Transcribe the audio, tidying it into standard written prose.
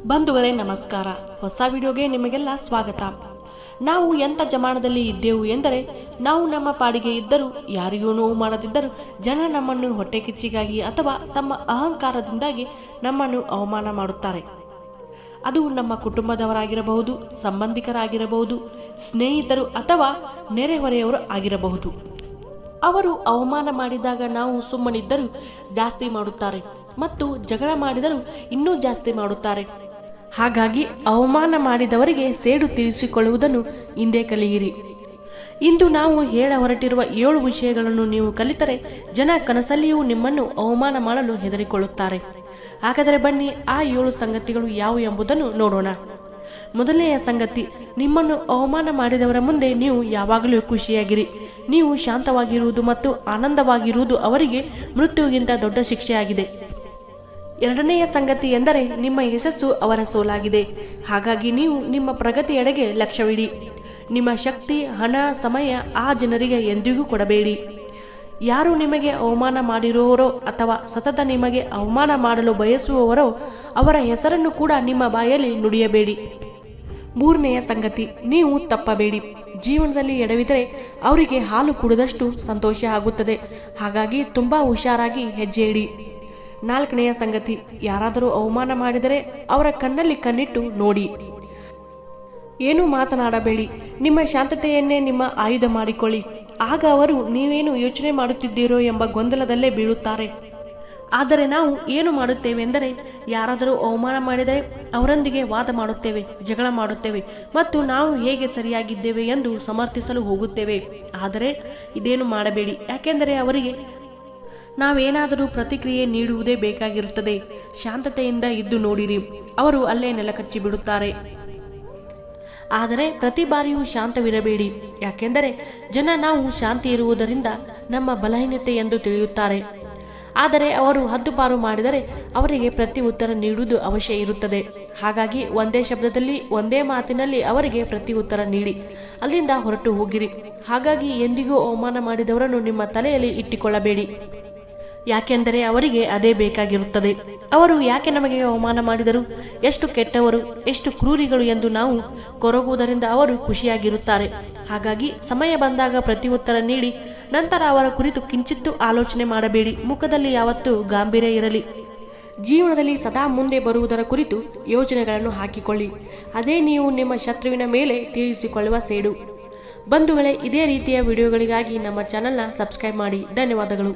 ಬಂಧುಗಳೇ ನಮಸ್ಕಾರ. ಹೊಸ ವಿಡಿಯೋಗೆ ನಿಮಗೆಲ್ಲ ಸ್ವಾಗತ. ನಾವು ಎಂಥ ಜಮಾನದಲ್ಲಿ ಇದ್ದೆವು ಎಂದರೆ, ನಾವು ನಮ್ಮ ಪಾಡಿಗೆ ಇದ್ದರೂ ಯಾರಿಗೂ ನೋವು ಮಾಡದಿದ್ದರೂ ಜನ ನಮ್ಮನ್ನು ಹೊಟ್ಟೆ ಕಿಚ್ಚಿಗಾಗಿ ಅಥವಾ ತಮ್ಮ ಅಹಂಕಾರದಿಂದಾಗಿ ನಮ್ಮನ್ನು ಅವಮಾನ ಮಾಡುತ್ತಾರೆ. ಅದು ನಮ್ಮ ಕುಟುಂಬದವರಾಗಿರಬಹುದು, ಸಂಬಂಧಿಕರಾಗಿರಬಹುದು, ಸ್ನೇಹಿತರು ಅಥವಾ ನೆರೆಹೊರೆಯವರು ಆಗಿರಬಹುದು. ಅವರು ಅವಮಾನ ಮಾಡಿದಾಗ ನಾವು ಸುಮ್ಮನಿದ್ದರೂ ಜಾಸ್ತಿ ಮಾಡುತ್ತಾರೆ ಮತ್ತು ಜಗಳ ಮಾಡಿದರೂ ಇನ್ನೂ ಜಾಸ್ತಿ ಮಾಡುತ್ತಾರೆ. ಹಾಗಾಗಿ ಅವಮಾನ ಮಾಡಿದವರಿಗೆ ಸೇಡು ತೀರಿಸಿಕೊಳ್ಳುವುದನ್ನು ಹಿಂದೆ ಕಲಿಯಿರಿ. ಇಂದು ನಾವು ಹೇಳ ಹೊರಟಿರುವ 7 ವಿಷಯಗಳನ್ನು ನೀವು ಕಲಿತರೆ ಜನ ಕನಸಲ್ಲಿಯೂ ನಿಮ್ಮನ್ನು ಅವಮಾನ ಮಾಡಲು ಹೆದರಿಕೊಳ್ಳುತ್ತಾರೆ. ಹಾಗಾದರೆ ಬನ್ನಿ, ಆ 7 ಸಂಗತಿಗಳು ಯಾವುವು ಎಂಬುದನ್ನು ನೋಡೋಣ. ಮೊದಲನೆಯ ಸಂಗತಿ, ನಿಮ್ಮನ್ನು ಅವಮಾನ ಮಾಡಿದವರ ಮುಂದೆ ನೀವು ಯಾವಾಗಲೂ ಖುಷಿಯಾಗಿರಿ. ನೀವು ಶಾಂತವಾಗಿರುವುದು ಮತ್ತು ಆನಂದವಾಗಿರುವುದು ಅವರಿಗೆ ಮೃತ್ಯುವಿಗಿಂತ ದೊಡ್ಡ ಶಿಕ್ಷೆಯಾಗಿದೆ. ಎರಡನೆಯ ಸಂಗತಿ ಎಂದರೆ, ನಿಮ್ಮ ಯಶಸ್ಸು ಅವರ ಸೋಲಾಗಿದೆ. ಹಾಗಾಗಿ ನೀವು ನಿಮ್ಮ ಪ್ರಗತಿಯೆಡೆಗೆ ಲಕ್ಷ್ಯವಿಡಿ. ನಿಮ್ಮ ಶಕ್ತಿ, ಹಣ, ಸಮಯ ಆ ಜನರಿಗೆ ಎಂದಿಗೂ ಕೊಡಬೇಡಿ. ಯಾರು ನಿಮಗೆ ಅವಮಾನ ಮಾಡಿರುವವರೋ ಅಥವಾ ಸತತ ನಿಮಗೆ ಅವಮಾನ ಮಾಡಲು ಬಯಸುವವರೋ ಅವರ ಹೆಸರನ್ನು ಕೂಡ ನಿಮ್ಮ ಬಾಯಲ್ಲಿ ನುಡಿಯಬೇಡಿ. ಮೂರನೆಯ ಸಂಗತಿ, ನೀವು ತಪ್ಪಬೇಡಿ. ಜೀವನದಲ್ಲಿ ಎಡವಿದರೆ ಅವರಿಗೆ ಹಾಲು ಕುಡಿದಷ್ಟು ಸಂತೋಷ ಆಗುತ್ತದೆ. ಹಾಗಾಗಿ ತುಂಬ ಹುಷಾರಾಗಿ ಹೆಜ್ಜೆ ಇಡಿ. ನಾಲ್ಕನೆಯ ಸಂಗತಿ, ಯಾರಾದರೂ ಅವಮಾನ ಮಾಡಿದರೆ ಅವರ ಕಣ್ಣಲ್ಲಿ ಕಣ್ಣಿಟ್ಟು ನೋಡಿ. ಏನು ಮಾತನಾಡಬೇಡಿ. ನಿಮ್ಮ ಶಾಂತತೆಯನ್ನೇ ನಿಮ್ಮ ಆಯುಧ ಮಾಡಿಕೊಳ್ಳಿ. ಆಗ ಅವರು ನೀವೇನು ಯೋಚನೆ ಮಾಡುತ್ತಿದ್ದೀರೋ ಎಂಬ ಗೊಂದಲದಲ್ಲೇ ಬೀಳುತ್ತಾರೆ. ಆದರೆ ನಾವು ಏನು ಮಾಡುತ್ತೇವೆ ಎಂದರೆ, ಯಾರಾದರೂ ಅವಮಾನ ಮಾಡಿದರೆ ಅವರೊಂದಿಗೆ ವಾದ ಮಾಡುತ್ತೇವೆ, ಜಗಳ ಮಾಡುತ್ತೇವೆ ಮತ್ತು ನಾವು ಹೇಗೆ ಸರಿಯಾಗಿದ್ದೇವೆ ಎಂದು ಸಮರ್ಥಿಸಲು ಹೋಗುತ್ತೇವೆ. ಆದರೆ ಇದೇನು ಮಾಡಬೇಡಿ, ಯಾಕೆಂದರೆ ಅವರಿಗೆ ನಾವೇನಾದರೂ ಪ್ರತಿಕ್ರಿಯೆ ನೀಡುವುದೇ ಬೇಕಾಗಿರುತ್ತದೆ. ಶಾಂತತೆಯಿಂದ ಇದ್ದು ನೋಡಿರಿ, ಅವರು ಅಲ್ಲೇ ನೆಲಕಚ್ಚಿ ಬಿಡುತ್ತಾರೆ. ಆದರೆ ಪ್ರತಿ ಬಾರಿಯೂ ಶಾಂತವಿರಬೇಡಿ, ಯಾಕೆಂದರೆ ಜನ ನಾವು ಶಾಂತಿ ಇರುವುದರಿಂದ ನಮ್ಮ ಬಲಹೀನತೆ ಎಂದು ತಿಳಿಯುತ್ತಾರೆ. ಆದರೆ ಅವರು ಹದ್ದುಪಾರು ಮಾಡಿದರೆ ಅವರಿಗೆ ಪ್ರತಿ ಉತ್ತರ ನೀಡುವುದು ಅವಶ್ಯ ಇರುತ್ತದೆ. ಹಾಗಾಗಿ ಒಂದೇ ಶಬ್ದದಲ್ಲಿ, ಒಂದೇ ಮಾತಿನಲ್ಲಿ ಅವರಿಗೆ ಪ್ರತಿ ಉತ್ತರ ನೀಡಿ ಅಲ್ಲಿಂದ ಹೊರಟು ಹೋಗಿರಿ. ಹಾಗಾಗಿ ಎಂದಿಗೂ ಅವಮಾನ ಮಾಡಿದವರನ್ನು ನಿಮ್ಮ ತಲೆಯಲ್ಲಿ ಇಟ್ಟುಕೊಳ್ಳಬೇಡಿ, ಯಾಕೆಂದರೆ ಅವರಿಗೆ ಅದೇ ಬೇಕಾಗಿರುತ್ತದೆ. ಅವರು ಯಾಕೆ ನಮಗೆ ಅವಮಾನ ಮಾಡಿದರು, ಎಷ್ಟು ಕೆಟ್ಟವರು, ಎಷ್ಟು ಕ್ರೂರಿಗಳು ಎಂದು ನಾವು ಕೊರಗುವುದರಿಂದ ಅವರು ಖುಷಿಯಾಗಿರುತ್ತಾರೆ. ಹಾಗಾಗಿ ಸಮಯ ಬಂದಾಗ ಪ್ರತಿ ಉತ್ತರ ನೀಡಿ ನಂತರ ಅವರ ಕುರಿತು ಕಿಂಚಿತ್ತೂ ಆಲೋಚನೆ ಮಾಡಬೇಡಿ. ಮುಖದಲ್ಲಿ ಯಾವತ್ತೂ ಗಾಂಭೀರ್ಯ ಇರಲಿ. ಜೀವನದಲ್ಲಿ ಸದಾ ಮುಂದೆ ಬರುವುದರ ಕುರಿತು ಯೋಜನೆಗಳನ್ನು ಹಾಕಿಕೊಳ್ಳಿ. ಅದೇ ನೀವು ನಿಮ್ಮ ಶತ್ರುವಿನ ಮೇಲೆ ತೀರಿಸಿಕೊಳ್ಳುವ ಸೇಡು. ಬಂಧುಗಳೇ, ಇದೇ ರೀತಿಯ ವಿಡಿಯೋಗಳಿಗಾಗಿ ನಮ್ಮ ಚಾನೆಲ್ನ ಸಬ್ಸ್ಕ್ರೈಬ್ ಮಾಡಿ. ಧನ್ಯವಾದಗಳು.